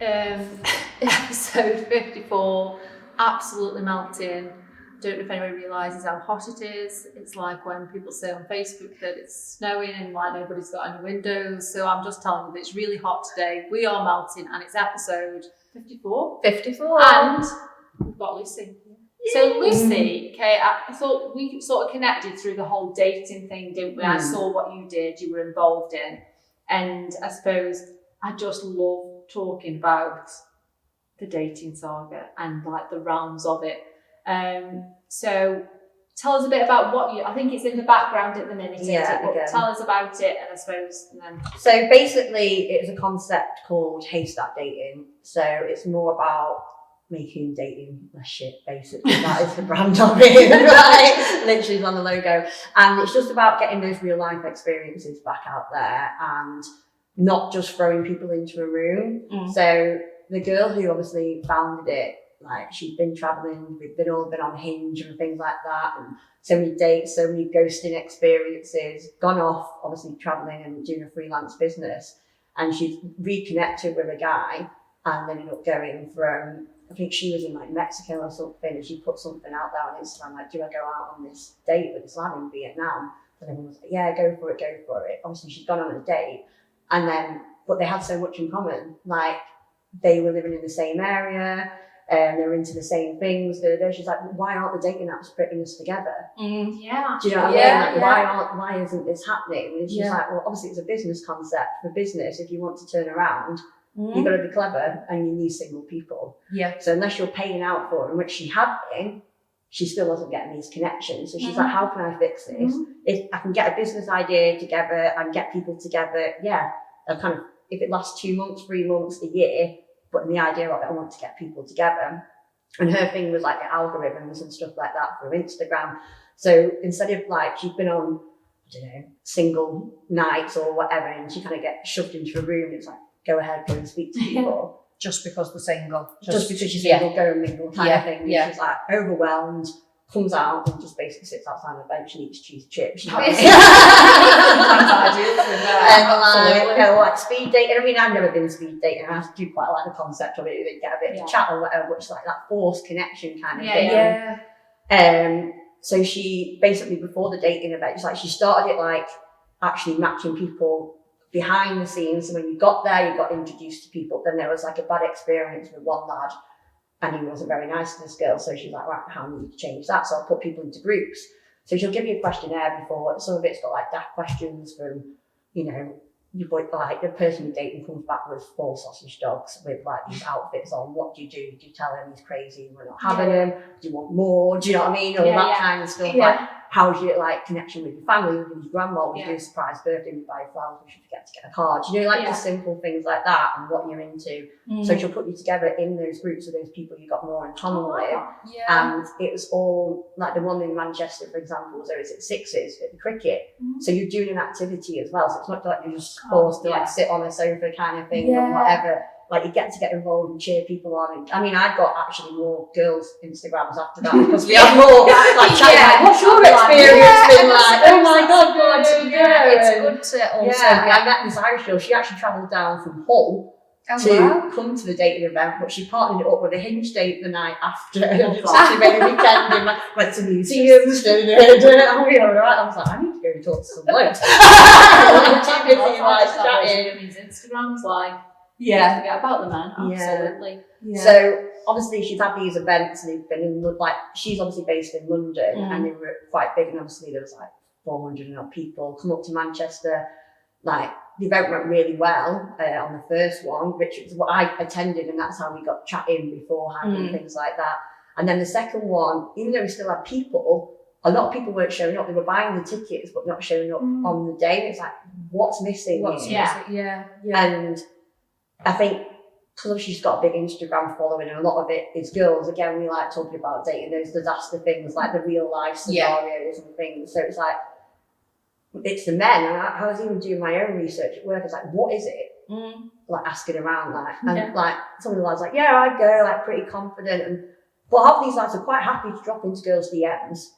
Episode 54, absolutely melting. Don't know if anyone realises how hot it is. It's like when people say on Facebook that it's snowing and like nobody's got any windows. So I'm just telling you that it's really hot today. We are melting and it's episode 54. 54. And we've got Lucy. So Lucy, okay, I thought we sort of connected through the whole dating thing, didn't we? I saw what you did, you were involved in. And I suppose I just love talking about the dating saga and like the realms of it. So tell us a bit about what I think it's in the background at the minute, but tell us about it, and I suppose, and then. So basically it's a concept called haystack dating. So it's more about making dating less shit, basically. That is the brand of it, right? Literally on the logo. And it's just about getting those real life experiences back out there and not just throwing people into a room. So the girl who obviously founded it, like she'd been traveling, we'd all been on Hinge and things like that, and so many dates, so many ghosting experiences, gone off obviously traveling and doing a freelance business, and she's reconnected with a guy and ended up going from, I think she was in like Mexico or something, and she put something out there on Instagram like, do I go out on this date with this lad in Vietnam? And everyone was like, yeah, go for it. Obviously she'd gone on a date, and then, but they had so much in common, like they were living in the same area, and they were into the same things. She's like, why aren't the dating apps putting us together? Yeah. Do you know what I mean? Like, why isn't this happening? And she's like, well, obviously it's a business concept. For business, if you want to turn around, you've got to be clever and you need single people. Yeah. So unless you're paying out for it, which she had been, she still wasn't getting these connections. So she's like, how can I fix this? If I can get a business idea together and get people together, I'll kind of, if it lasts 2 months, 3 months, a year, but in the idea of it, I want to get people together. And her thing was like the algorithms and stuff like that for Instagram. So instead of like, she'd been on, I don't know, single nights or whatever, and she kind of gets shoved into a room. It's like, go ahead, go and speak to people. Just because they're single. Just because she's single, go and mingle kind of thing. And she's like overwhelmed, comes out and just basically sits outside on the bench and eats cheese chips. And like speed dating. I mean, I've never been speed dating. I do quite like the concept of it. You get a bit of chat or whatever, but it's like that forced connection kind of thing. So she basically, before the dating event, it's like she started it like actually matching people behind the scenes. So when you got there, you got introduced to people. Then there was like a bad experience with one lad, and he wasn't very nice to this girl. So she's like, right, how do you change that? So I'll put people into groups. So she'll give you a questionnaire before. Some of it's got like daft questions from, you know, like the person you're dating comes back with 4 sausage dogs with like these outfits on. What do? Do you tell him he's crazy, we're not having him? Do you want more? Do you know what I mean? All that kind of stuff. Like, how's your like connection with your family, with your grandma? We do a surprise birthday, we buy flowers, we should forget to get a card. You know, like just simple things like that and what you're into. So she'll put you together in those groups of those people you got more in common with. And it was all like the one in Manchester, for example, was always at Sixes at the cricket. So you're doing an activity as well. So it's not like you're just forced to like sit on a sofa kind of thing or whatever. Like you get to get involved and cheer people on. And I mean, I got actually more girls' Instagrams after that because we had more like chatting like, what's your experience been like? Oh my God, it's good to also I met this Irish girl. She actually travelled down from Hull to come to the dating event, but she partnered it up with a Hinge date the night after. She made a weekend and went to museums. I was like, I need to go and talk to some blokes. Instagram's like, forget about the man. Absolutely. So obviously she's had these events and they've been in, like, she's obviously based in London and they were quite big, and obviously there was like 400 and odd people come up to Manchester. Like the event went really well on the first one, which is what I attended, and that's how we got chatting beforehand and things like that. And then the second one, even though we still had people, a lot of people weren't showing up. They were buying the tickets but not showing up on the day. It's like, what's missing? And I think because she's got a big Instagram following and a lot of it is girls. Again, we like talking about dating those disaster things, like the real life scenarios and things. So it's like, it's the men. And I was even doing my own research at work. I was like, what is it? Like asking around, like, and like some of the lads like, I'd go, like pretty confident. But half of these lads are quite happy to drop into girls' DMs,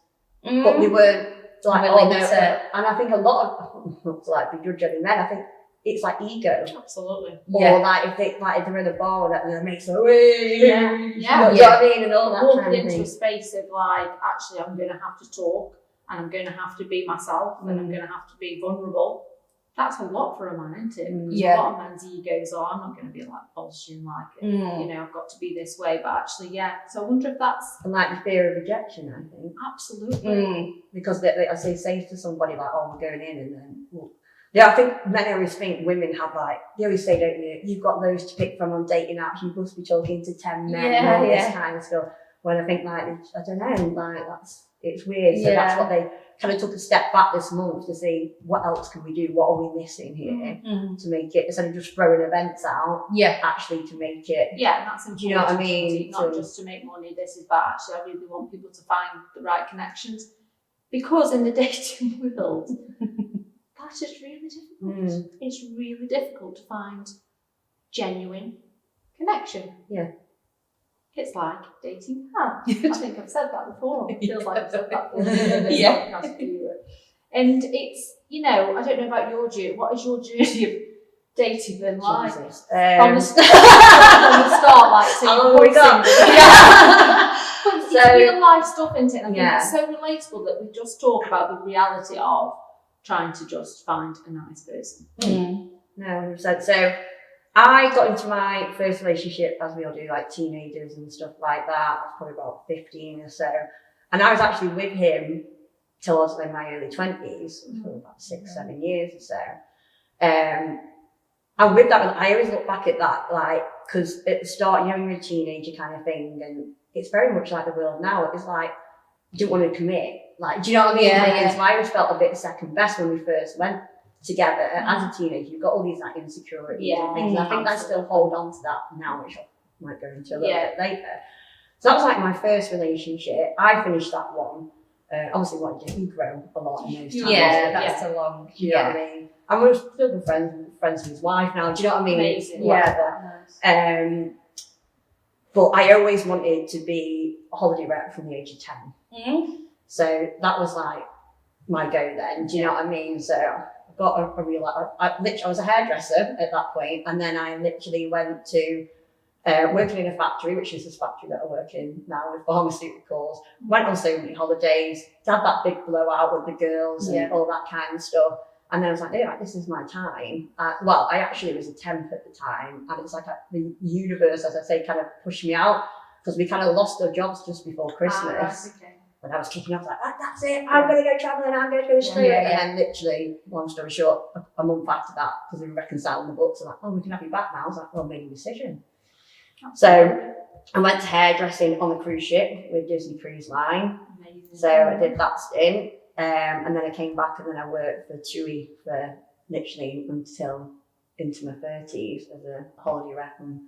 but they weren't like, and I think a lot of, not to like begrudge any men, I think it's like ego. Absolutely. Or like if they're in a bar and their mates are way, Yeah. you know what I mean, and all that Walking kind of into thing. a space of like, actually, I'm going to have to talk, and I'm going to have to be myself, and I'm going to have to be vulnerable. That's a lot for a man, isn't it? Because a lot of men's egos are, I'm not going to be like bullshitting like it. You know, I've got to be this way, but actually, yeah. So I wonder if that's And like the fear of rejection, I think. absolutely. Because they say to somebody like, oh, we're going in, and then, well, yeah, I think men always think women have like, they always say, don't you, you've got those to pick from on dating apps, you must be talking to 10 men and all this kind of stuff. When I think like, I don't know, like it's weird. So that's what they kind of took a step back this month to see what else can we do, what are we missing here to make it, instead of just throwing events out, actually to make it. Yeah, and that's important. Do you know what I mean? Not just to make money, this is bad. Actually, I really want people to find the right connections. Because in the dating world, that is really difficult. It's really difficult to find genuine connection. Yeah. It's like dating hell. I think I've said that before. It feels like I've said that before. Podcast for you. And it's, you know, I don't know about your journey. What is your journey of dating been like? From the start, like, so how long have we got? It's real life stuff, isn't it? And I think it's so relatable that we just talk about the reality of trying to just find a nice person. No, so I got into my first relationship, as we all do, like teenagers and stuff like that. I was probably about 15 or so. And I was actually with him till I was in my early 20s, for about 6-7 years or so. And with that, I always look back at that, like, because at the start, you know, you're a teenager kind of thing, and it's very much like the world now. It's like, you don't want to commit. Like, do you know what I mean? And so I always felt a bit second best when we first went together as a teenager. You've got all these like insecurities and things. And I think I still hold on to that now, which I might go into a little bit later. So that was like my first relationship. I finished that one. Obviously, what I did, we grow a lot in those times. Yeah, that's a long. Do you know what I mean? And we're still good friends with his wife now. Do you know what I mean? Amazing. Whatever. But I always wanted to be a holiday rep from the age of 10. So that was like my go then. Do you know what I mean? So I got a real, I was a hairdresser at that point, and then I literally went to working in a factory, which is this factory that I work in now with pharmaceuticals. Went on so many holidays, had that big blowout with the girls and all that kind of stuff. And then I was like, yeah, this is my time. Well, I actually was a temp at the time, and it's like the universe, as I say, kind of pushed me out, because we kind of lost our jobs just before Christmas. When I was kicking off, like, that's it, I'm going to go travelling, I'm going to go to Australia. And then literally, long story short, a month after that, because we reconciled the books, I'm like, oh, we can have you back now. I was like, well, I made a decision. So I went to hairdressing on the cruise ship with Disney Cruise Line. Amazing. So I did that stint. And then I came back and then I worked for TUI for literally until into my 30s as a holiday rep and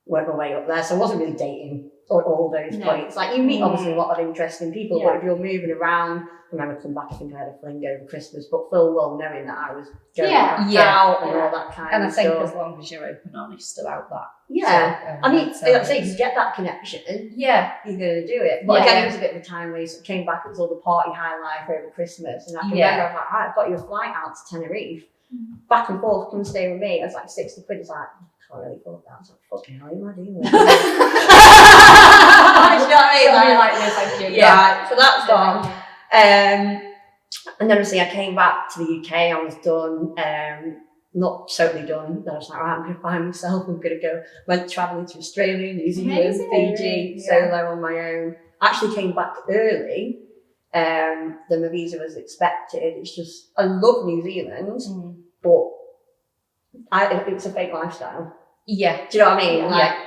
worked my way up there. So I wasn't really dating all those points. Like, you meet obviously a lot of interesting people, but if you're moving around, I remember coming back, I think I had a fling over Christmas, but full well knowing that I was going out and all that kind of stuff. And I think as long as you're open and honest about that. Yeah. I mean, like I say, to get that connection, you're going to do it. But again, it was a bit of a time waste. I came back, it was all the party high life over Christmas. And I can remember, I was like, I've got you a flight out to Tenerife. Back and forth, come stay with me. I was like, 60 quid. It's like, I can't really afford that. I was like, fucking hell, you are doing with? Do you know what I mean? Like, no, thank you. Yeah, so that's gone. And then obviously I came back to the UK, I was done, not totally done. Then I was like, right, I'm going to find myself, I'm going to go. Went travelling to Australia, New Zealand, Fiji, solo on my own. Actually came back early than my visa was expected. It's just, I love New Zealand, but it's a fake lifestyle. Yeah. Do you know what I mean? Like,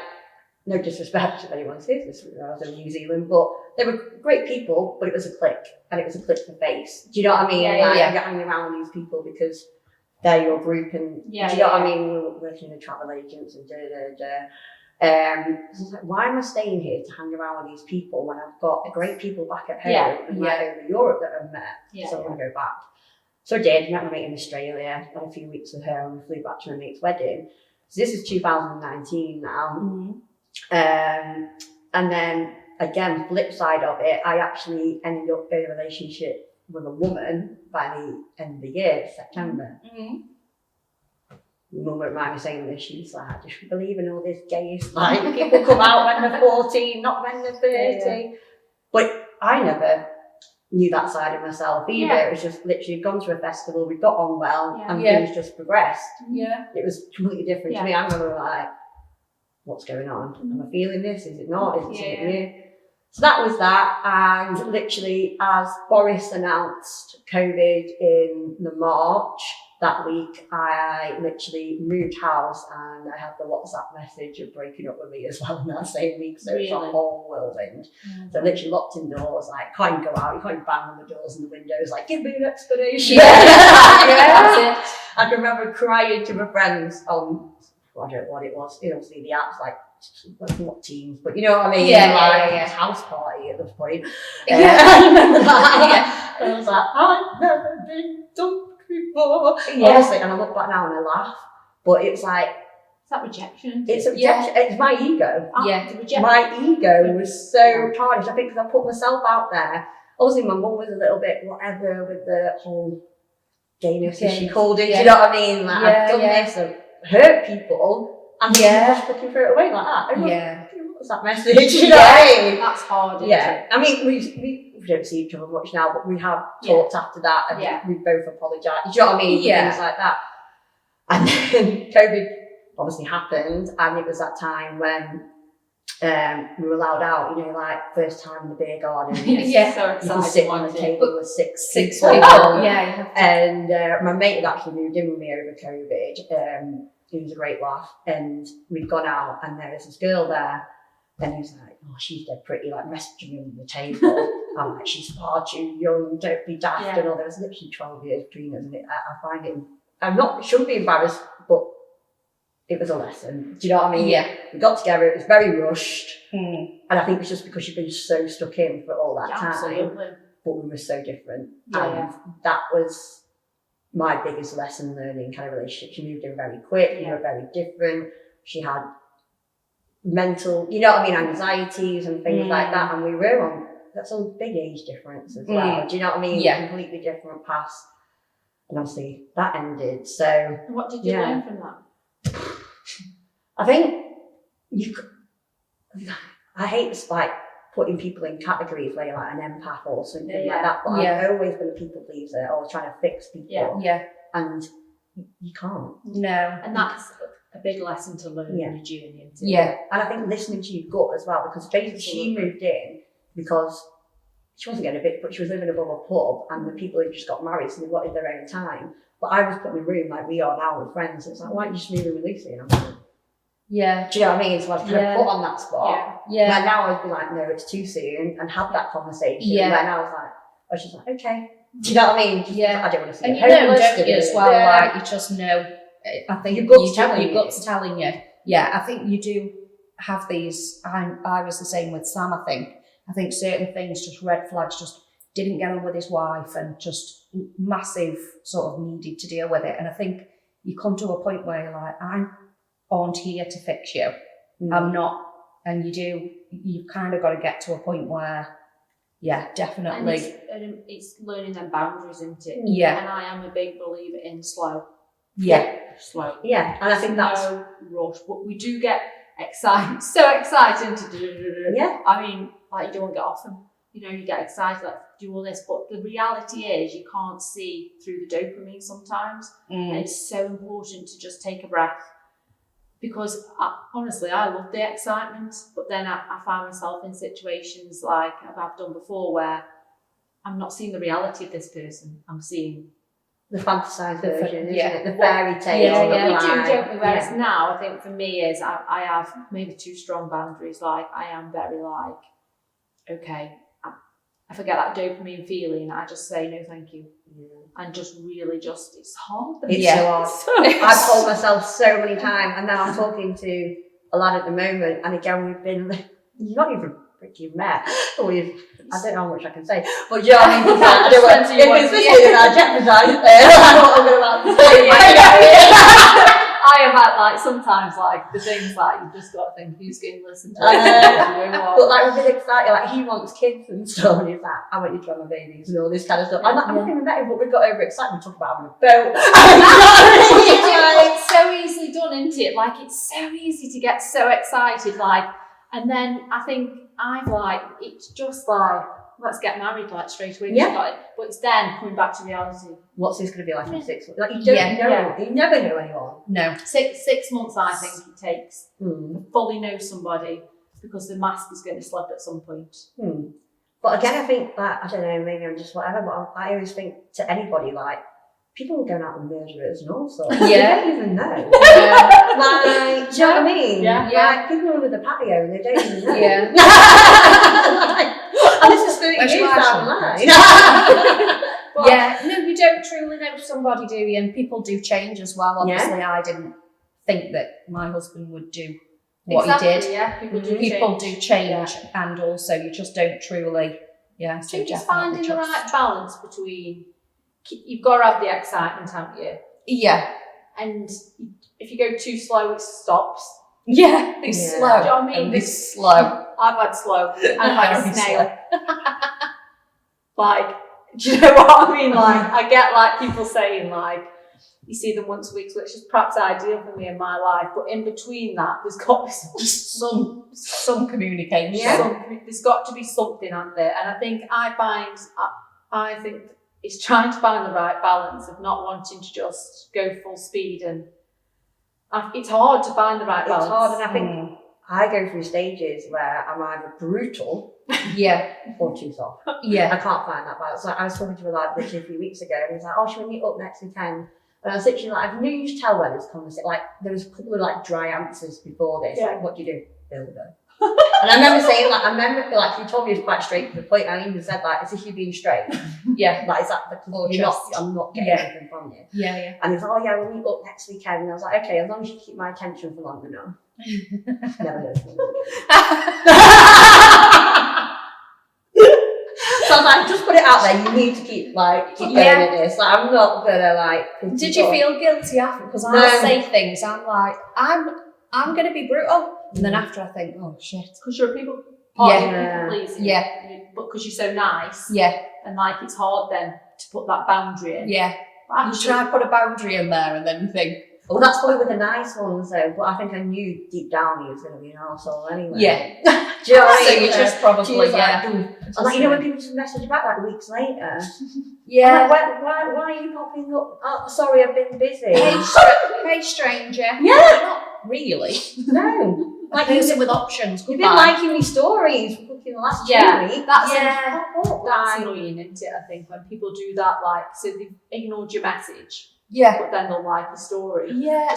no disrespect if anyone says this, I was in New Zealand, but they were great people, but it was a click, and it was a click for face. Do you know what I mean? You're hanging around with these people because they're your group, and do you know what I mean? We were working in travel agents and So I was like, why am I staying here to hang around with these people when I've got great people back at home and right over Europe that I've met? So I want to go back. So I did, met my mate in Australia, had a few weeks with her, and we flew back to my mate's wedding. So this is 2019 now. And then again, flip side of it, I actually ended up in a relationship with a woman by the end of the year, September. Mum won't mind me saying this, she's like, I just believe in all this gay like people come out when they're 14, not when they're 30. Yeah. But I never knew that side of myself either. Yeah. It was just literally gone to a festival, we got on well, and things just progressed. Yeah. It was completely different to me. I'm never like, what's going on? Am I feeling this? Is it not? Is it something new? So that was that, and literally as Boris announced COVID in the March, that week I literally moved house and I had the WhatsApp message of breaking up with me as well in that same week. So it's a whole whirlwind. So literally locked indoors, like can't go out, you can't bang on the doors and the windows, like give me an explanation. That's it. I can remember crying to my friends on, I don't know what it was, obviously the apps like what Teams, but you know what I mean? It's house party at this point. I remember that. And I was like, I've never been dumped before. Honestly, and I look back now and I laugh, but it's like, it's that rejection. It's a rejection. It's my ego. It's a rejection. My ego was so tarnished. I think because I put myself out there. Obviously, my mum was a little bit whatever with the whole gayness, as she called it. Do you know what I mean? Like I've done this, I've hurt people. And just looking throw it away like that. What's that message? You know what I mean? That's hard. I mean, we don't see each other much now, but we have talked after that, and we both apologised. Do you know what I mean? Things like that. And then COVID obviously happened, and it was that time when we were allowed out. You know, like first time in the beer garden. So excited. You can sit on the table with six people. And my mate had actually moved in with me over COVID. It was a great laugh, and we'd gone out and there was this girl there, and he was like, oh, she's dead pretty, like messaging me on the table. I'm like, she's far too young, don't be daft and all. There was literally 12 years between us, and I find it, shouldn't be embarrassed, but it was a lesson. Do you know what I mean? We got together, it was very rushed, and I think it's just because you've been so stuck in for all that time. Absolutely. But we were so different, and that was my biggest lesson learning kind of relationship. She moved in very quick, we were very different. She had mental, you know what I mean, anxieties and things like that. And we were on, that's a big age difference as well. Do you know what I mean? Completely different paths. And obviously that ended. So what did you learn from that? I think I hate this, like putting people in categories where you're like an empath or something like that, but I've always been a people pleaser or trying to fix people. And you can't. No. And that's a big lesson to learn in your journey. And I think listening to your gut as well, because basically she moved in because she wasn't getting a bit, but she was living above a pub and the people had just got married, so they wanted their own time. But I was put in a room like we are now with friends, so it's like, why don't you just move in with Lucy? And I'm like, do you know what I mean? So I was kind of put on that spot. But now I'd be like, no, it's too soon, and have that conversation. But now I was just like, okay. Do you know what I mean? I don't want to see and it. You know, don't you, as well, like, you just know, I think your gut's telling you. Yeah, I think you do have these, I was the same with Sam, I think certain things, just red flags, just didn't get on with his wife and just massive sort of needed to deal with it. And I think you come to a point where you're like, I aren't here to fix you. I'm not. And you've kind of got to get to a point where, definitely. And it's learning them boundaries, isn't it? Yeah. And I am a big believer in slow. Slow. Yeah, and I think that's no rush, but we do get excited, so excited to do. I mean, like you don't get off and you get excited, like do all this, but the reality is you can't see through the dopamine sometimes, and it's so important to just take a breath. Because honestly, I love the excitement, but then I find myself in situations like I've done before where I'm not seeing the reality of this person. I'm seeing the fantasised version, isn't it? The fairy tale. We do, don't we? Whereas now, I think for me is I have maybe too strong boundaries. Like I am very like, okay, I forget that dopamine feeling. I just say no, thank you. And just really it's hard. It's so hard. I've told myself so many times, and now I'm talking to a lad at the moment, and again we've been not even freaking met. I don't know how much I can say, but you know what I mean? If it's this year, I jeopardise what I'm about to say. I have had like sometimes like the things like you've just got to think who's going to listen to it. But like we're really excited, like he wants kids and stuff, and he's like, I want you to have my babies and all this kind of stuff. I'm like, I'm not even met him, but we got over excited. We talk about having a boat. It's so easily done, isn't it? Like it's so easy to get so excited, like, and then I think I've like it's just like let's get married like straight away. Yeah. Like, but it's then coming back to reality. What's this going to be like in 6 months? Like you don't know. You never know anyone. No. 6 months, I think it takes Hmm. to fully know somebody because the mask is going to slip at some point. Hmm. But again, I think that, I don't know, maybe I'm just whatever, but I always think to anybody, like, people are going out with murderers and all sorts. Yeah. They don't even know. Yeah. Like, do you know what I mean? Yeah. Like, people under the patio and they don't even know. Yeah. And this is 30 Where's years your down the action? line. Yeah, no, you don't truly know somebody, do you? And people do change as well. Obviously, I didn't think that my husband would do what Exactly, he did. Yeah, people do People change. do change, and also you just don't truly. Yeah, I so think it's definitely finding the trust. right balance between you've got to have the excitement, haven't you? Yeah, And if you go too slow, it stops. yeah, it's Yeah. slow. Do you know what I mean? And it's slow. I've had slow. I've had a Very snail. Like, do you know what I mean? Like, I get like people saying like, you see them once a week, which is perhaps ideal for me in my life. But in between that, there's got to be Some communication. there's got to be something out there. And I think it's trying to find the right balance of not wanting to just go full speed. And it's hard to find the right balance. It's hard, and I think I go through stages where I'm either brutal Yeah, or too soft. I yeah, can't find that balance. Like, I was talking to a lad literally a few weeks ago, and he's like, "Oh, should we meet up next weekend?" And I was literally like, "I knew you tell where this conversation." Like, there was a couple of like dry answers before this. Yeah. Like, what do you do? Builder. And I remember saying, like, he told me it was quite straight to the point. I even said, like, "Is this you being straight?" yeah, Like, is that because you're not? I'm not getting anything from you. yeah. And he's like, "Oh yeah, we'll meet up next weekend." And I was like, "Okay, as long as you keep my attention for long enough." Never heard from him again. So I was like, just put it out there. You need to keep going at this. Like, I'm not gonna like. Did you feel guilty after? Because No. I say things. I'm like, I'm gonna be brutal, and then after I think, oh shit. Because you're a people, Yeah. people pleasing. Yeah. But because you're so nice. Yeah, And like it's hard then to put that boundary in. yeah. But You try to put a boundary in there, and then you think, Well, that's probably with the nice ones though. But I think I knew deep down he was gonna be an arsehole anyway. yeah. Do you know what I So mean? you just She probably, was yeah. like, and like, you know when people just message you back like weeks later. Yeah. I'm like, why are you popping up? Oh, sorry, I've been busy. Hey, stranger. Yeah. Not really. No. Like Person with options. you've been Goodbye. liking me stories for fucking the last 2 Yeah, weeks. that's Yeah. that's annoying, isn't it? I think when people do that, like so they've ignored your message, Yeah. but then they'll like a story. Yeah.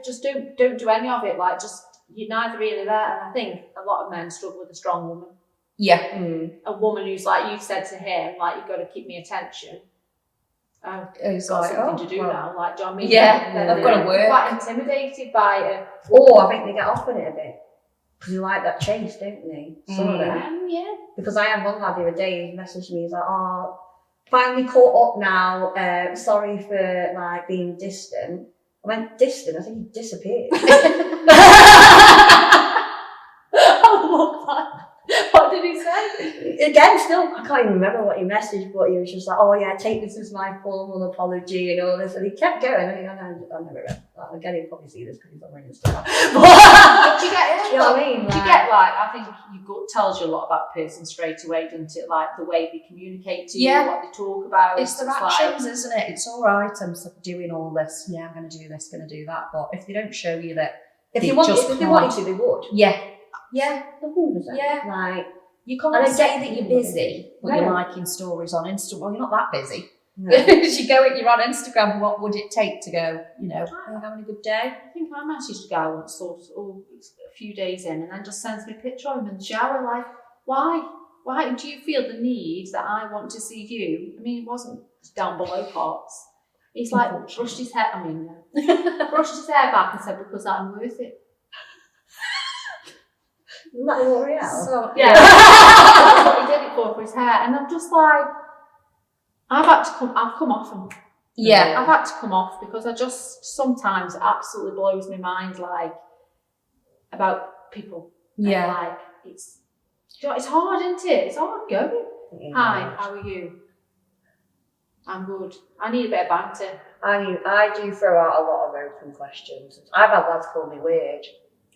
Just don't do any of it. Like just you're neither here nor there. And I think a lot of men struggle with a strong woman. Yeah. A woman who's like you said to him, like you've got to keep me attention. Oh, It's got like, something to do well, now. Like, do you know what I mean? Yeah, Then I've got to they're work. Quite intimidated by it. Or I think they get off on it a bit. Because they like that chase, don't they? Some of them. Yeah. Because I had one lad the other day, he messaged me, he's like, "Oh, finally caught up now. Sorry for like being distant." I went, "Distant?" I think he disappeared. I love that. What did he say? Again, still, I can't even remember what he messaged, but he was just like, "Oh yeah, take this as my formal apology and all this." And he kept going. I think I never read that. Again, he'll probably see this because he's on my Instagram. But do you get Do you know what I mean? Do you get like I think your gut tells you a lot about a person straight away, doesn't it? Like the way they communicate to Yeah. you, what they talk about. It's their like- actions, isn't it? It's all right, I'm doing all this. Yeah, I'm going to do this, going to do that. But if they don't show you that, if they they wanted just to, can't. they would. Yeah. Yeah. 100%. Yeah. Like, You can't And I say get that you're people busy, but No. you're liking stories on Instagram. Well, you're not that busy. no. If you go, you're on Instagram, what would it take to go, "Oh, having a good day?" I think I messaged a guy once, sort of a few days in, and then just sends me a picture of him in the shower. Like, why? Why do you feel the need that I want to see you? I mean, it wasn't down below parts. He's like brushed his hair. I mean, brushed his hair back and said, "Because I'm worth it." Isn't that L'Oreal? So, Yeah, that's what he did it for his hair, and I'm just like, I've come off him. Yeah. I've had to come off because I just sometimes it absolutely blows my mind, like about people. Yeah. And, like it's hard, isn't it? It's hard going. Yeah. Hi, how are you? I'm good. I need a bit of banter. I do throw out a lot of open questions. I've had lads call me weird.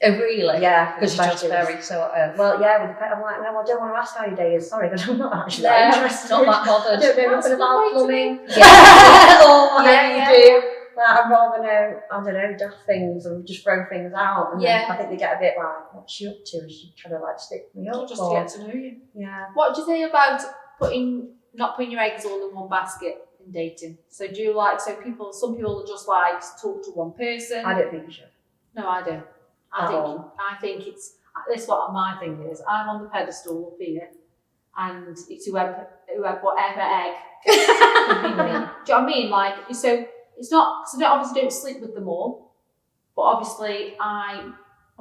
Oh, really? Yeah. Because you're just very sort of... Well, yeah, with the pet, I'm like, no, I don't want to ask how your day is. Sorry, because I'm not actually Yeah, interested. not that bothered. I don't know That's nothing a good about way to plumbing. be. Or whatever Yeah, you do. Like, I'd rather know, I don't know, daft things and just throw things out. And Yeah. then I think they get a bit like, what's she up to? Is she trying to like stick me up? Just to get to know you. Yeah. What do you think about not putting your eggs all in one basket in dating? So do you like, some people are just like talk to one person. I don't think you should. No, I don't. I think it's, this is what my thing is. I'm on the pedestal up here and it's whatever egg can be me. Do you know what I mean? Like, so it's not, so I obviously don't sleep with them all, but obviously I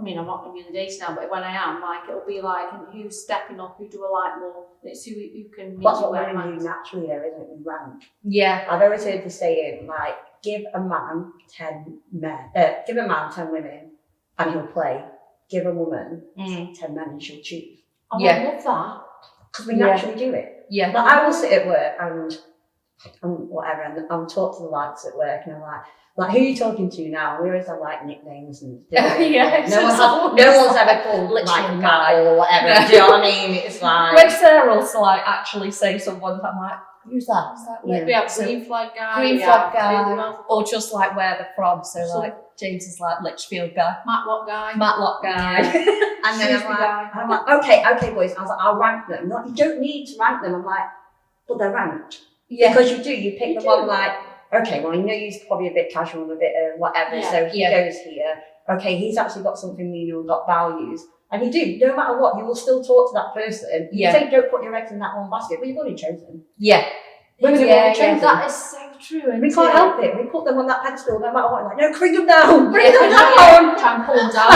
mean, I'm not going to be on the dating now, but when I am, like, it'll be like, and who's stepping up, who do I like more? It's who can meet That's you what where women I'm do at. naturally, though, isn't it? We rank. Yeah. I've always heard the saying, like, give a man 10 women and he'll play. Give a woman 10 men and she'll choose. Oh, Yeah. I love that. Because we naturally do it. Yeah. Like, I will sit at work and whatever, and I'll talk to the lads at work, and I'm like, who are you talking to now? We always have like nicknames and Yeah, no one's ever called literally like guy. Matt or whatever. Yeah. Do you know what I mean? It's like When Sarah will like actually say someone, I'm like, who's that? Is that Yeah. We have So- green flag guy. Green we flag have guy, blue or just like where they're from. So So- like James is like Litchfield guy, Matlock guy. Matlock guy. and then Shrewsbury guy. I'm like, okay, boys. I was like, I'll rank them. Like, you don't need to rank them. I'm like, but they're ranked. Yeah. Because you pick You the do. one like, okay, well, he's probably a bit casual, a bit whatever, Yeah. so he Yeah. goes here. Okay, he's actually got something new, you've got values. And you do, no matter what, you will still talk to that person. You Yeah. say don't put your eggs in that one basket, but you've already chosen. Yeah. Women have Yeah, already chosen. That is so true. We isn't can't it? help it. We put them on that pedestal no matter what. Like, no, bring them down. Bring them Yeah. down. Try and pull them down.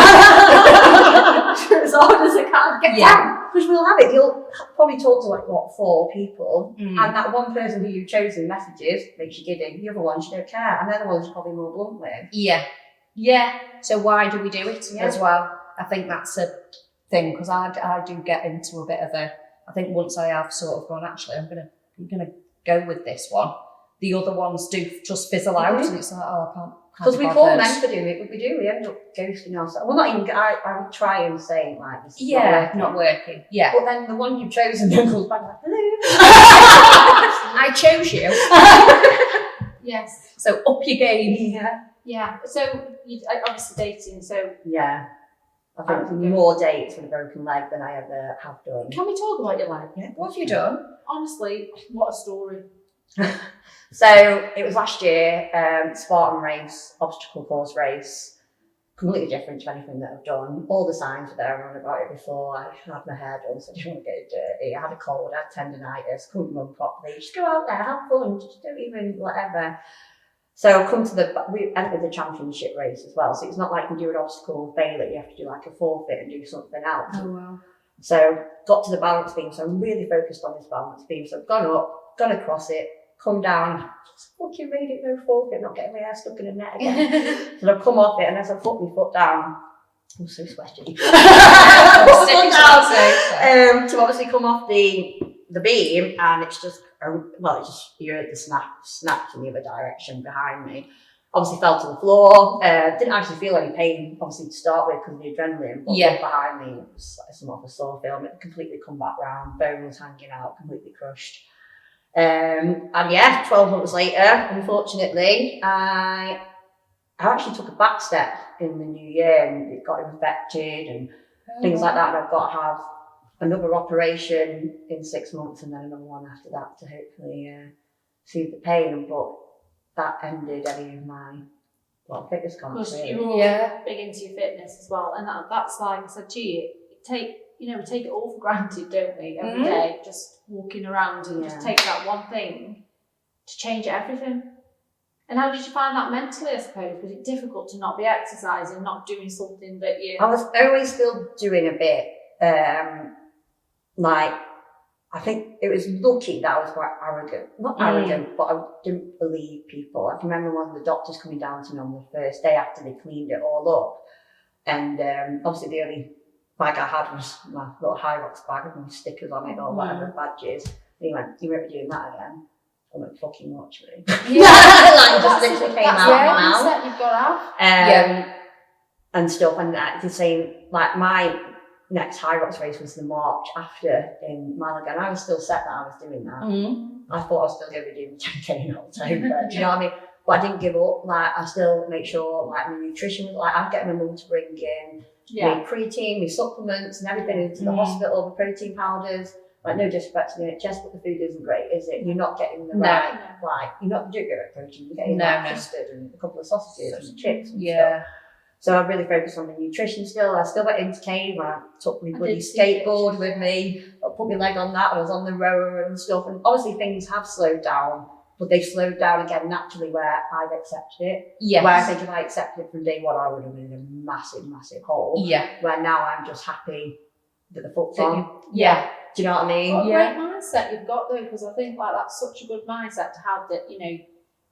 As hard as I can. Get Yeah. down. Because we'll have it. You'll probably talk to like, 4 people. Mm. And that one person who you've chosen messages makes you giddy. The other ones you don't care. And they're the ones you're probably more blunt with. Yeah. Yeah. So why do we do it Yeah. as well? I think that's a thing, because I do get into a bit of a, I think once I have sort of gone, actually, I'm gonna go with this one. The other ones do just fizzle out, Mhm. and it's like, oh, I can't. Because be we fall bothered. meant to do it, but we end up ghosting ourselves. Well, not even, I would try and say, like, this is Yeah, not working. Yeah. But then the one you've chosen then comes back like, hello. I chose you, Yes. so up your game. Yeah. Yeah. So you obviously dating. So Yeah. I think Okay. more dates with a broken leg than I ever have done. can we talk about your life? Yeah. What have you done? Honestly, what a story. So it was last year, Spartan race, obstacle course race, completely different to anything that I've done. All the signs were there, I've run about it before. I had my hair done, so I didn't want to get it dirty. I had a cold, I had tendonitis, couldn't run properly. Just go out there, have fun, just don't even whatever. So we entered the championship race as well. So it's not like you do an obstacle, fail it, you have to do like a forfeit and do something else. Oh wow. So got to the balance beam, so I'm really focused on this balance beam. So I've gone up, gone across it, come down, just fucking made it no forfeit, not getting my hair stuck in a net again. So I've come off it, and as I put my foot down, I'm so sweaty. Put my foot down, to obviously come off the beam, and it's just, you heard the snapped in the other direction behind me. Obviously fell to the floor, didn't actually feel any pain, obviously, to start with because of the adrenaline, but Yeah. behind me, it was like some of a sore film. It completely come back round, bones hanging out, completely crushed. And yeah, 12 months later, unfortunately, I actually took a back step in the new year, and it got infected and things like that, and I've got to have another operation in 6 months and then another one after that to hopefully soothe the pain. But that ended any of my fitness comps. Because Really. you're all Yeah. big into your fitness as well, and that's like I said to you. We take it all for granted, don't we? Every day, just walking around and just take that one thing to change everything. And how did you find that mentally? I suppose was it difficult to not be exercising, not doing something that you? I was always still doing a bit, like I think it was lucky that I was quite arrogant. Not arrogant, but I didn't believe people. I can remember one of the doctors coming down to me on the first day after they cleaned it all up. And obviously the only bag I had was my little Hyrox bag with my stickers on it or whatever, badges. And he went, "You won't be doing that again." I went, "Fucking watch me." Yeah. Like, just literally came out of my mouth. You've got to have. And stuff. And the same, like my next Hyrox race was the March after in Malaga, and I was still set that I was doing that. I thought I was still going to be doing 10K in October. Do you know what I mean? But I didn't give up. Like, I still make sure, like, my nutrition was like, I'd get my mum to bring in my creatine, my supplements, and everything into the hospital, the protein powders. Like, no disrespect to the NHS, but the food isn't great, is it? You're not getting the right, like, you're not doing the protein. You're getting custard and a couple of sausages and chips and stuff. So I really focused on the nutrition still. I still went into cave. I took my bloody skateboard with me. I put my leg on that. I was on the rower and stuff. And obviously things have slowed down, but they slowed down again naturally where I've accepted it. Yes. Where I think if I accepted it from day one, I would have been in a massive, massive hole. Yeah. Where now I'm just happy that the foot's on. Yeah. Do you know what I mean? What a great mindset you've got though, because I think like that's such a good mindset to have, that, you know,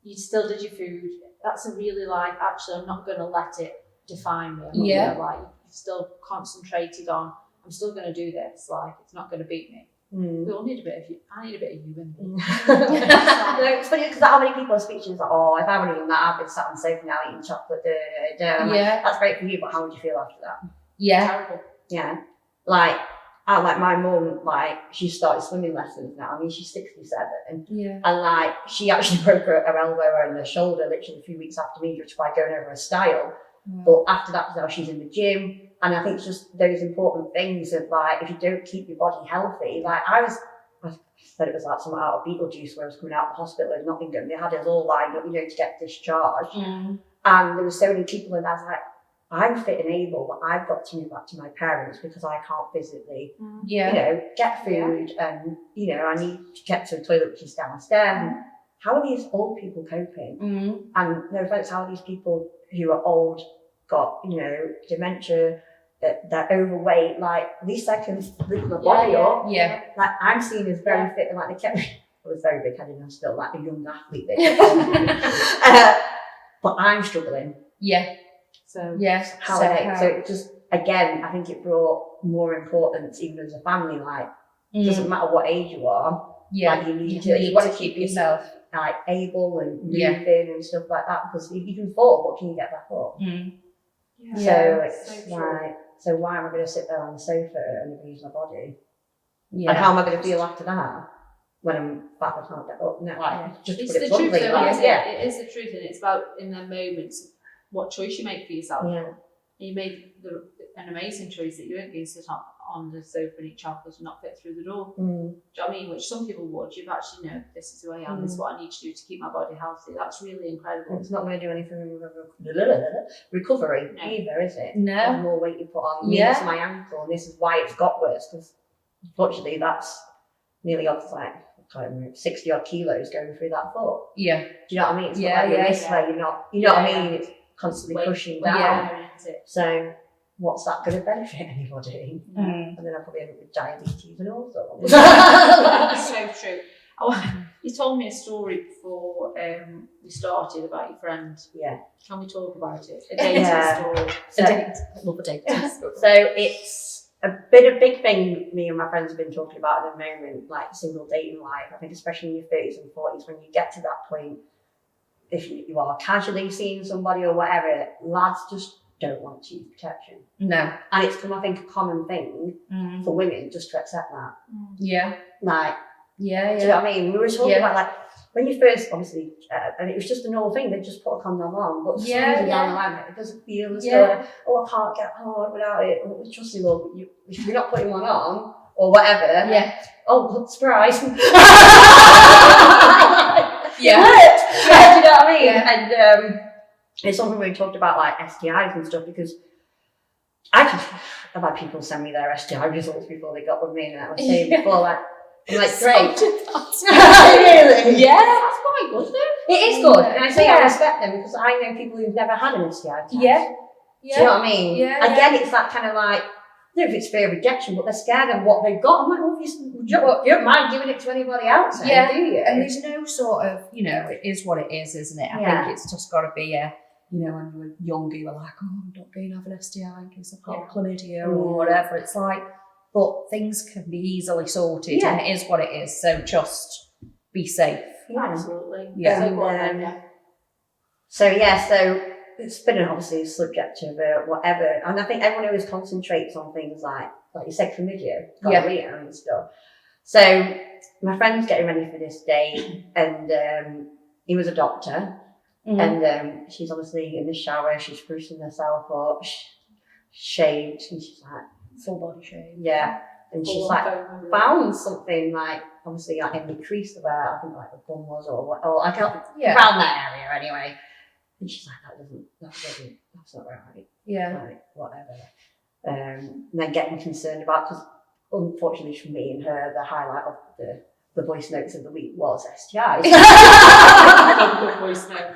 you still did your food. That's a really like, actually, I'm not going to let it define me. I'm not gonna, like, you've still concentrated on, I'm still going to do this. Like, it's not going to beat me. We all need a bit of you. I need a bit of you in me. No, it's funny because how many people are speaking like, "Oh, if I would have done that, I've been sat on the sofa now eating chocolate." I'm like, that's great for you, but how would you feel after that? Yeah. Terrible. Yeah. Like my mum, like, she started swimming lessons now. I mean, she's 67. Yeah. And like, she actually broke her elbow and her shoulder literally a few weeks after me, just by going over her style. But after that, now she's in the gym. And I think it's just those important things of like, if you don't keep your body healthy, like I said it was like something out of Beetlejuice where I was coming out of the hospital and nothing going. They had us all lined up, you know, to get discharged. And there were so many people, and I was like, I'm fit and able, but I've got to move back to my parents because I can't physically, you know, get food and, you know, I need to get to the toilet, which is downstairs. And how are these old people coping? And no offense, how are these people who are old got, you know, dementia, that they're overweight? Like, at least I can lift my body up. Yeah. Like, I'm seen as very fit, and like they kept me, I was very big headed and I'm still like a young athlete. But I'm struggling. Yeah. So So it just, again, I think it brought more importance even as a family. Like, it doesn't matter what age you are. Like, you need to keep yourself like able and moving and stuff like that, because if you can fall, but can you get back up? So it's like, so why am I going to sit there on the sofa and abuse my body? And how am I going to feel after that when I'm back and can't get up? No, like, just it's put the it truth, bluntly, though, like, isn't it? It is the truth, and it's about in them moments what choice you make for yourself. You made an amazing choice that you weren't going to sit on the sofa and eat chocolate and not fit through the door. Do you know what I mean? Which some people would. You've actually, no, this is who I am, this is what I need to do to keep my body healthy. That's really incredible. It's not going to do anything with recovery either, is it? No. The more weight you put on. This is my ankle, and this is why it's got worse, because unfortunately that's nearly up to like, I can't remember, 60 odd kilos going through that foot. Do you know what I mean? It's not like your wrist where you're not, you know what I mean? It's constantly pushing down. So what's that going to benefit anybody? And then I'll probably end up with diabetes and all sorts. That's so true. You told me a story before we started about your friend. Can we talk about it? A dating story. Love a dating story. So it's a big thing me and my friends have been talking about at the moment, like single dating life. I think especially in your 30s and 40s, when you get to that point, if you are casually seeing somebody or whatever, lads just don't want to use protection. No. And it's become, I think, a common thing for women just to accept that. Like, do you know what I mean? We were talking about, like, when you first, obviously, and it was just a normal thing, they just put a condom on, but down the line, it doesn't feel as though, oh, I can't get hard without it. Oh, trust me, well, if you're not putting one on, or whatever, oh, surprise. Yeah. Do you know what I mean? And it's something we talked about, like STIs and stuff, because I've had people send me their STI results before they got with me, and I was saying before, like, I'm like, great. Really? Yeah, that's quite good though. It is good, and I say I respect them because I know people who've never had an STI test. Do you know what I mean? Again, it's that kind of like, know if it's fear of rejection, but they're scared of what they've got. I'm like, well, you don't mind giving it to anybody else, do you? And there's no sort of, it is what it is, isn't it? I think it's just got to be when you were younger, you were like, oh, I'm not going to have an STI in case I've got chlamydia or whatever. It's like, but things can be easily sorted, and it is what it is. So just be safe. Absolutely. Yeah. So it's been obviously subjective, whatever. And I think everyone always concentrates on things like you said, chlamydia, gonorrhea and stuff. So my friend's getting ready for this date, and he was a doctor, and she's obviously in the shower, she's sprucing herself up, shaved, and she's like, full body shave. Yeah. And she's like found something like obviously like in the crease of her, I think like the bum was or like around that area anyway. And she's like, that's not right. Yeah. Like, whatever. And then getting concerned about, because unfortunately for me and her, the highlight of the voice notes of the week was STIs. Good voice note.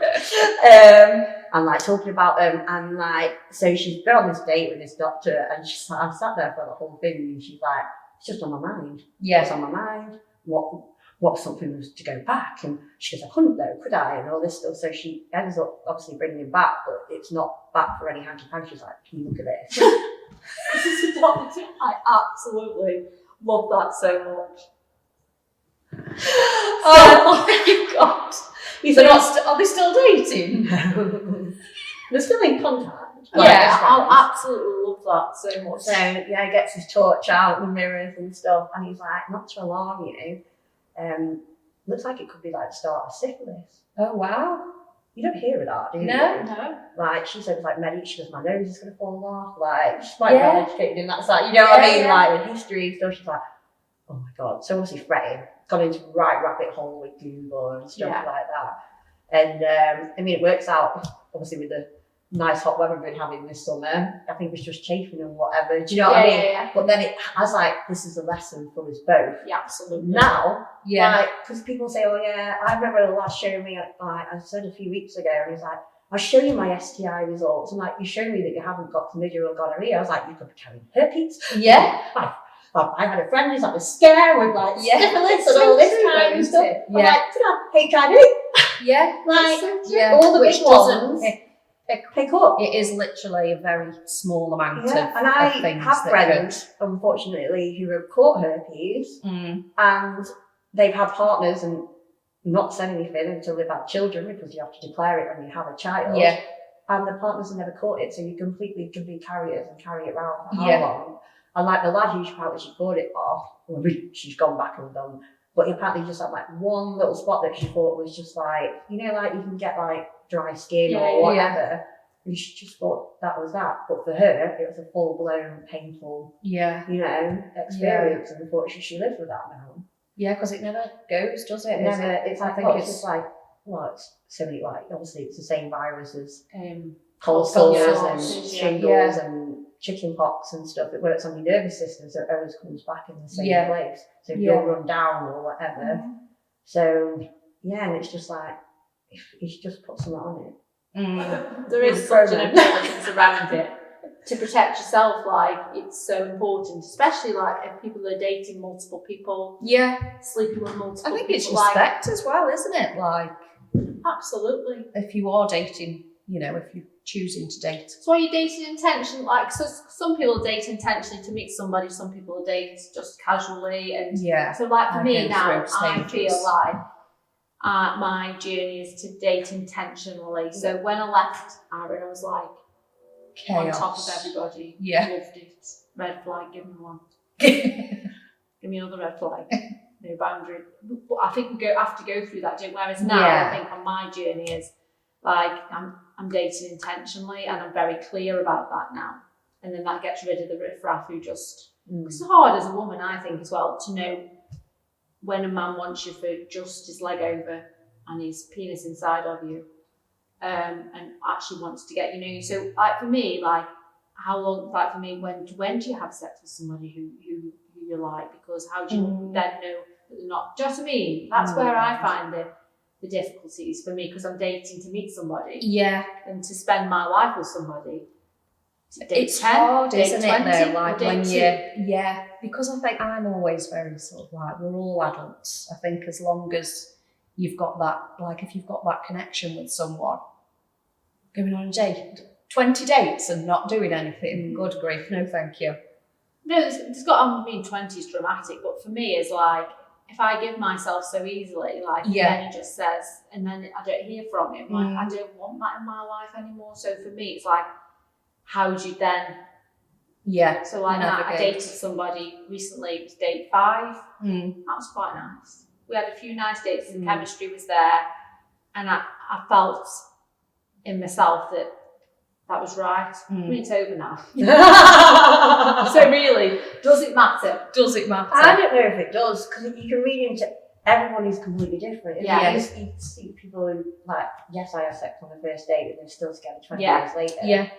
And like talking about them, and like, so she's been on this date with this doctor, and she's like, I've sat there for the whole thing, and she's like, it's just on my mind. Yeah. It's on my mind. What something was to go back, and she goes, I couldn't though, could I? And all this stuff. So she ends up obviously bringing him back, but it's not back for any hanky panky. She's like, can you look at this? This is a doctor. I absolutely love that so much. Oh my god! Are they still dating? No. They're still in contact. I absolutely love that so much. So he gets his torch out, the mirrors and stuff, and he's like, not to alarm you, looks like it could be like the start of syphilis. Oh wow. You don't hear of that, do you? No. Like, she said it was like Medi, she goes, my nose is going to fall off. Like, she's quite well educated in that side, you know what I mean? Like, with history and stuff, she's like, oh my god. So obviously fretting, gone into right rabbit hole with Google and stuff like that. And I mean, it works out, obviously, with the nice hot weather we've been having this summer. I think it was just chafing and whatever. Do you know what I mean? Yeah. But then I was like, this is a lesson for us both. Yeah, absolutely. Now, like, because people say, oh yeah, I remember the last showing me, like I said a few weeks ago, and he's like, I'll show you my STI results. I'm like, you showed me that you haven't got chlamydia or gonorrhea. I was like, you could be carrying herpes. Yeah. I had a friend who's had a scare with like syphilis and all this kind of stuff. I'm like, could I have HIV? Yeah. Like, all the big ones pick up. It is literally a very small amount of and I of things have friends, unfortunately, who have caught herpes and they've had partners and not said anything until they've had children, because you have to declare it when you have a child. Yeah. And the partners have never caught it, so you completely can be carriers and carry it around for how long? And like the lad who apparently she caught it off, well, she's gone back and done, but he apparently just had like one little spot that she thought was just like, like you can get like dry skin or whatever. And she just thought that was that. But for her, it was a full blown painful, experience. And unfortunately, she lives with that now. Yeah, because it never goes, does it? I think it's just like, it's so many, like, obviously it's the same virus as cold sores and shingles and chicken pox and stuff. It works on your nervous system, so it always comes back in the same place. So if you're run down or whatever. So, and it's just like, if you just put something on it. There is such an intelligence around it to protect yourself. Like, it's so important, especially like if people are dating multiple people, sleeping with multiple people. I think it's respect as well, isn't it? Like, absolutely. If you are dating, if you're choosing to date. So are you dating intention? Like, so some people date intentionally to meet somebody, some people date just casually, and so like for me now, I feel like my journey is to date intentionally. So when I left Aaron, I was like, chaos. On top of everybody. Yeah. Loved it. Red flag, give me one. Give me another red flag. No boundary. But I think we have to go through that, don't we? Whereas now, I think on my journey is like, I'm dating intentionally, and I'm very clear about that now. And then that gets rid of the riffraff who just... It's hard as a woman, I think, as well, to know when a man wants you for just his leg over and his penis inside of you, and actually wants to get So, like, for me, like, how long, like, for me, when do you have sex with somebody who you like? Because how do you then know that they're not... Do you know what I mean? That's where I find the difficulties for me, because I'm dating to meet somebody. Yeah. And to spend my life with somebody. It's 10, hard, date isn't 20, it though? or Like date when 2. yeah, because I think I'm always very sort of like, we're all adults. I think as long as you've got that, like if you've got that connection with someone, going on a date, 20 dates and not doing anything, good grief, no thank you. No, there's got on being 20 is dramatic, but for me, it's like, if I give myself so easily, like, then he just says, and then I don't hear from him, like, I don't want that in my life anymore. So for me, it's like, how do you then? Yeah. So like that, I dated somebody recently, it was date 5. That was quite nice. We had a few nice dates, the chemistry was there, and I felt in myself that was right. I mean, it's over now. So really, does it matter? Does it matter? I don't know if it does, because you can read into everyone is completely different. Yeah. You see people who, like, yes, I have sex on the first date, and they're still together 20 Yeah. years later. Yeah.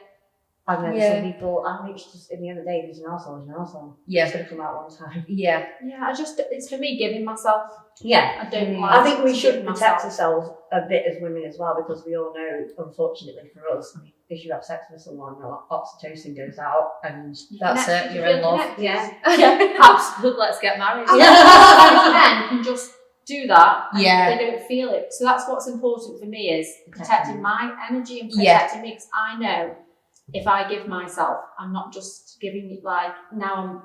And then some people, I think it's just, in the end of the day, there's an arsehole. Yeah. It's going to come out one time. Yeah. Yeah, it's for me giving myself. Yeah. I don't like I think we to should give protect myself. ourselves a bit as women as well, because we all know, unfortunately for us, if you have sex with someone, your oxytocin goes out, and That's it, you're in love. yeah. Absolutely, let's get married. Yeah. Men can just do that and Yeah. they don't feel it. So that's what's important for me, is protecting my energy and Yeah. protecting me, because I know if I give myself, I'm not just giving it like, now I'm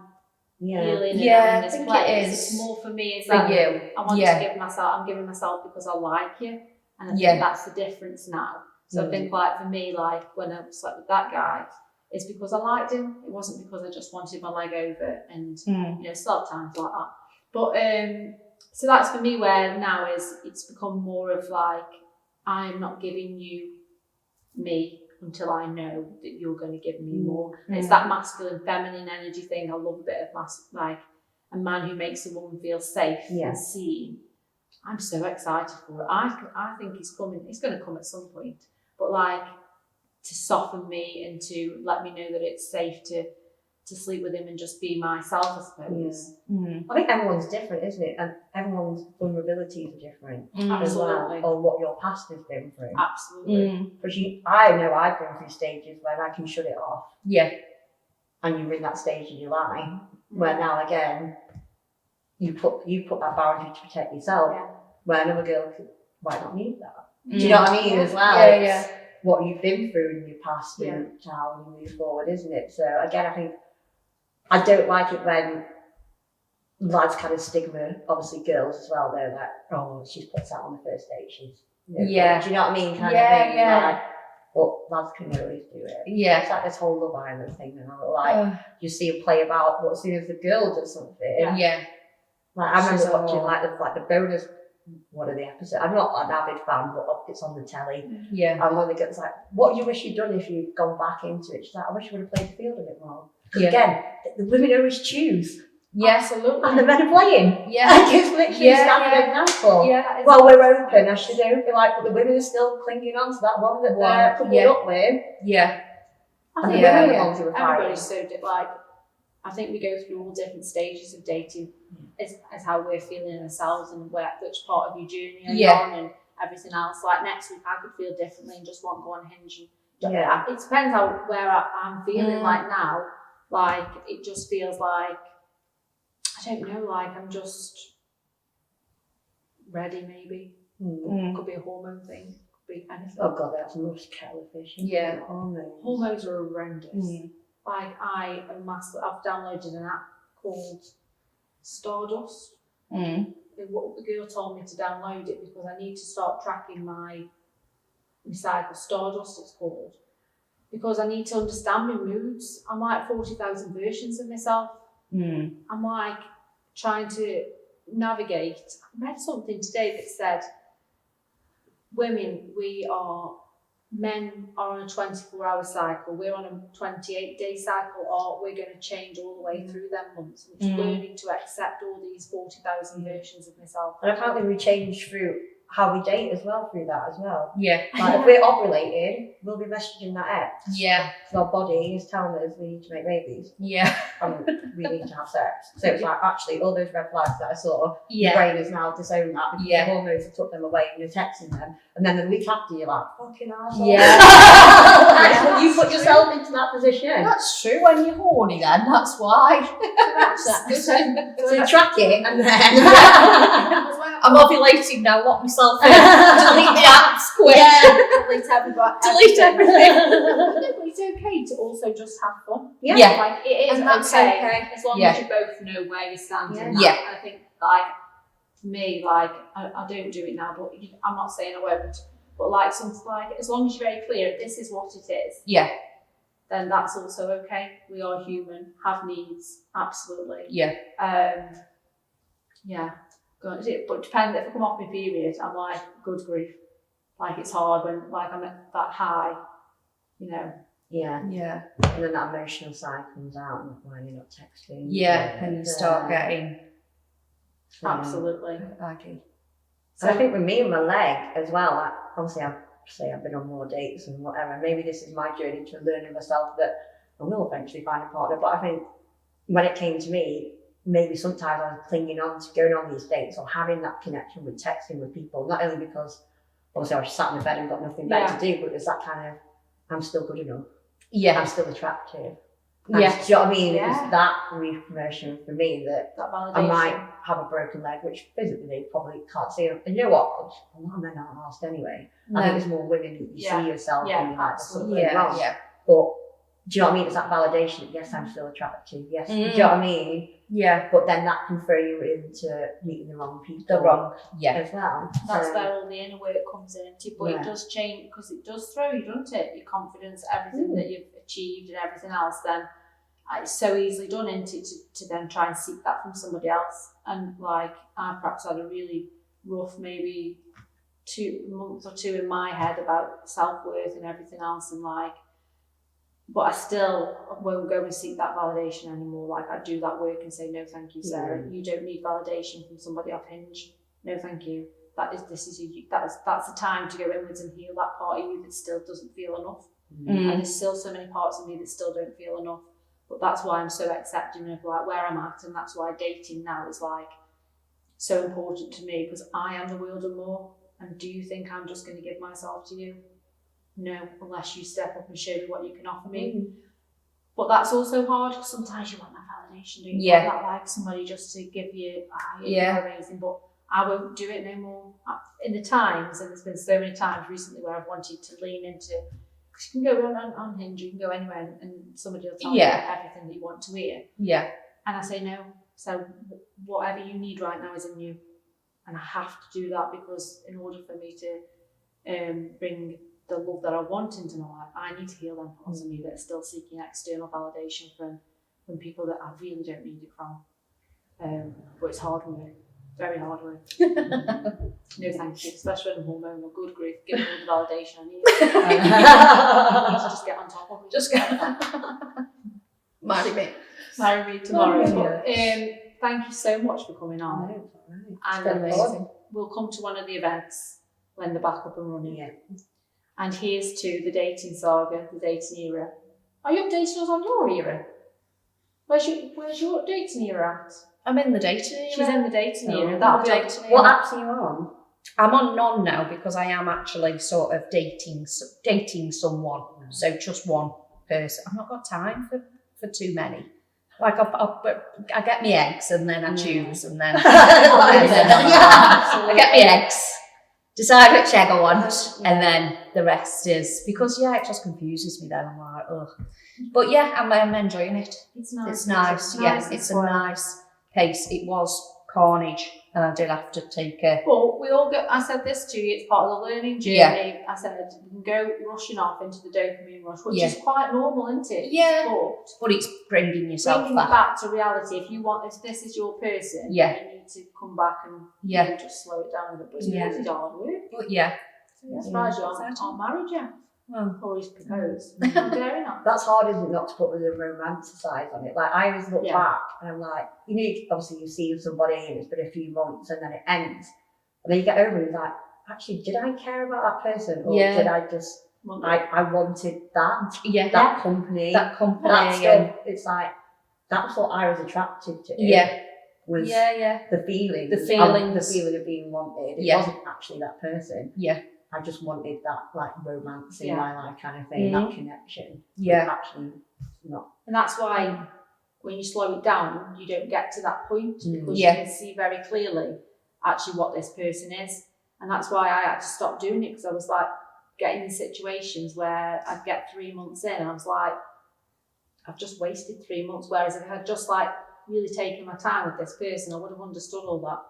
healing and Yeah, I'm in I this think place. it is. It's more for me, is For that you. I want Yeah. to give myself, I'm giving myself because I like you, and I Yeah. think that's the difference now. So I think, like, for me, like when I slept with that guy, it's because I liked him. It wasn't because I just wanted my leg over, and you know, still have times like that. But so that's for me, where now it's become more of like, I'm not giving you me until I know that you're going to give me more. It's that masculine feminine energy thing. I love a bit of like a man who makes a woman feel safe and seen. I'm so excited for it. I think it's coming. It's going to come at some point. But like, to soften me and to let me know that it's safe to sleep with him and just be myself, I suppose. I think everyone's different, isn't it? And everyone's vulnerabilities are different as Absolutely. well, or what your past has been through. Absolutely. Because I know I've been through stages where I can shut it off. Yeah. And you're in that stage in your life where now again you put that boundary to protect yourself. Yeah. Where another girl might not need that. Do you know what I mean? As well. Yeah, It's what you've been through in your past and how you move forward, isn't it? So again, I think I don't like it when lads kind of stigma, obviously girls as well. They're like, oh, she's put that on the first date. She's do you know what I mean? Kind of thing. Like, but lads can always do it. Yeah. It's like this whole Love Island thing, and like you see a play about, but as soon as the girl does something, like I remember watching like the bonus one of the episodes. I'm not an avid fan, but it's on the telly. Yeah. And when the girl's like, what do you wish you'd done if you'd gone back into it? She's like, I wish you would have played the field a bit more. Because again, the women always choose. Yeah, absolutely. And the men are playing. Yeah. Like, it's literally a standard example. Yeah. Well, we're open, I should be like, but the women are still clinging on to that one that they're coupled up with. Yeah. I think women are the ones who are fighting. Everybody's so like, I think we go through all different stages of dating as how we're feeling ourselves and which part of your journey you're on and everything else. Like next week I could feel differently and just want to go on Hinge. And it depends where I'm feeling like now. Like it just feels like, I don't know, like I'm just ready maybe. Could be a hormone thing, could be anything. Oh God, that's most kettle of fish. Yeah. Hormones are horrendous. Like I've downloaded an app called Stardust. The girl told me to download it because I need to start tracking my cycle. Stardust it's called. Because I need to understand my moods. I'm like 40,000 versions of myself. I'm like trying to navigate. I read something today that said men are on a 24-hour cycle, we're on a 28-day cycle, or we're going to change all the way through them months. And just learning to accept all these 40,000 versions of myself. And apparently we change through how we date as well through that as well. Yeah. Like if we're ovulating, we'll be messaging that ex. Yeah. So our body is telling us we need to make babies. Yeah. we need to have sex. So it's like, actually, all those red flags that I saw, your Yeah. brain has now disowned that because Yeah. the hormones have took them away and you're texting them. And then the week after, you're like, fucking arsehole. Yeah. Actually, you put yourself into that position. That's true. When you're horny, then that's why. So track it and then. I'm ovulating now. Lock myself in. Delete the apps. Quick. Delete everybody. Delete everything. No, but it's okay to also just have fun. Yeah. Like, it is And that's okay, okay. as long Yeah. as you both know where you stand in Yeah. that. I think, like, for me, like, I don't do it now, but I'm not saying I won't. But like, something like, as long as you're very clear, this is what it is, Yeah. then that's also okay. We are human, have needs, absolutely. Yeah. Yeah. But it depends. If I come off my period, I'm like, good grief. Like, it's hard when, like, I'm at that high, you know. Yeah. Yeah. And then that emotional side comes out and why you're not texting. Yeah. And you start getting. Absolutely. Okay. So I think with me and my leg as well, like, obviously I've been on more dates and whatever. Maybe this is my journey to learning myself that I will eventually find a partner. But I think when it came to me, maybe sometimes I was clinging on to going on these dates or having that connection with texting with people, not only because obviously I was sat in the bed and got nothing better to do, but there's that kind of, I'm still good enough. Yeah. I'm still attractive. Yeah. Do you know what I mean? Yeah. It's that reaffirmation for me that That validation. I might have a broken leg, which physically they probably can't see. And you know what? A lot of men aren't asked anyway. I think it's more women that you see yourself and you're like, there's something wrong. Yeah. But do you know what I mean? It's that validation that, yes, I'm still attractive. Yes. Do you know what I mean? Yeah. But then that can throw you into meeting the wrong people. The wrong. Yeah. As well. That's So, where all the inner work comes in. But Yeah. it does change, because it does throw you, doesn't it? Your confidence, everything that you've achieved and everything else, then it's so easily done, isn't it, to then try and seek that from somebody else. And like, I perhaps had a really rough maybe 2 months or 2 in my head about self-worth and everything else, and like, but I still won't go and seek that validation anymore. Like, I do that work and say, no thank you, Sarah. You don't need validation from somebody off Hinge. No thank you. That's the time to go inwards and heal that part of you that still doesn't feel enough. And there's still so many parts of me that still don't feel enough. But that's why I'm so accepting of like where I'm at, and that's why dating now is like so important to me, because I am the world and more. And do you think I'm just going to give myself to you? No, unless you step up and show me what you can offer me. But that's also hard, because sometimes you want that validation, don't you? Yeah. You want that, like, somebody just to give you, Yeah. you're amazing. But I won't do it no more. In the times, and there's been so many times recently where I've wanted to lean into, because you can go on Hinge, you can go anywhere, and somebody will tell you everything that you want to hear. Yeah. And I say no. So whatever you need right now is in you, and I have to do that, because in order for me to bring the love that I want into my life, I need to heal them parts of me that are still seeking external validation from people that I really don't need it from. But it's hard work, very hard work. No thank you, especially when I'm hormonal. Good grief, give me all the validation I need. I need to just get on top of it. Just go. Marry me tomorrow. Oh, But, thank you so much for coming on. And amazing. we'll come to one of the events when they're back up and running. Yeah. And here's to the dating saga, the dating era. Are you updating us on your era? Where's your dating era at? I'm in the dating era. She's in the dating Oh, era. That'll be dating on. What apps are you on? I'm on none now, because I am actually sort of dating someone. So just one person. I've not got time for too many. Like I get my eggs and then I choose, and then, I get my eggs, decide which egg I want, and then the rest is, because it just confuses me then. I'm like, ugh. But yeah, I'm enjoying it. It's nice. It's nice. Yeah, it's a nice pace. It was carnage, and I did have to take a. But we all go. I said this to you. It's part of the learning journey. Yeah. I said we can go rushing off into the dopamine rush, which Yeah. is quite normal, isn't it? Yeah. But But it's bringing yourself bringing back. back to reality. If this is your person, Yeah. you need to come back and Yeah. just slow it down a bit. But it's Yeah. really hard work. But yeah. I'm surprised you aren't married yet. Well, Or he's proposed. You're daring not. That's hard, isn't it, not to put the romanticize on it? Like, I always look Yeah. back and I'm like, obviously you see somebody and it's been a few months and then it ends. And then you get over it and you're like, actually, did I care about that person? Or Yeah. did I just, I wanted that yeah. company, That company. that stuff. It's like, that's what I was attracted to. Yeah. Was Yeah. the feeling. The feelings. The feeling of being wanted. It Yeah. wasn't actually that person. Yeah. I just wanted that like romance in Yeah. my life kind of thing, that connection. Yeah. But actually not. And that's why when you slow it down, you don't get to that point because Yeah. you can see very clearly actually what this person is. And that's why I had to stop doing it because I was like getting in situations where I'd get 3 months in and I was like, I've just wasted 3 months. Whereas if I had just like really taken my time with this person, I would have understood all that.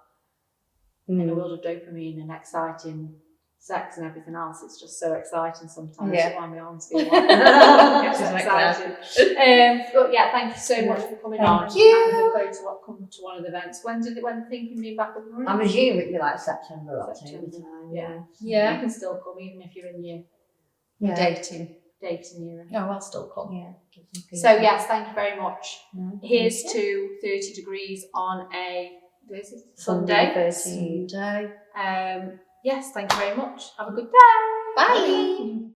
In a world of dopamine and exciting sex and everything else, it's just so exciting sometimes. Yeah. Why my arms feel like get so She's excited. But yeah, thank you so much for coming on. Thank you. And we'll go to come to one of the events. When thinking being back up and running? I'm assuming it'd be like September, October September. time. Yeah. Yeah. You can still come even if you're in your Yeah. Dating. dating year. No, I'll still come. Yeah. So yes, thank you very much. No, Here's thank you. to 30 degrees on a Sunday. Sunday. 13. Sunday. Yes, thank you very much. Have a good day. Bye.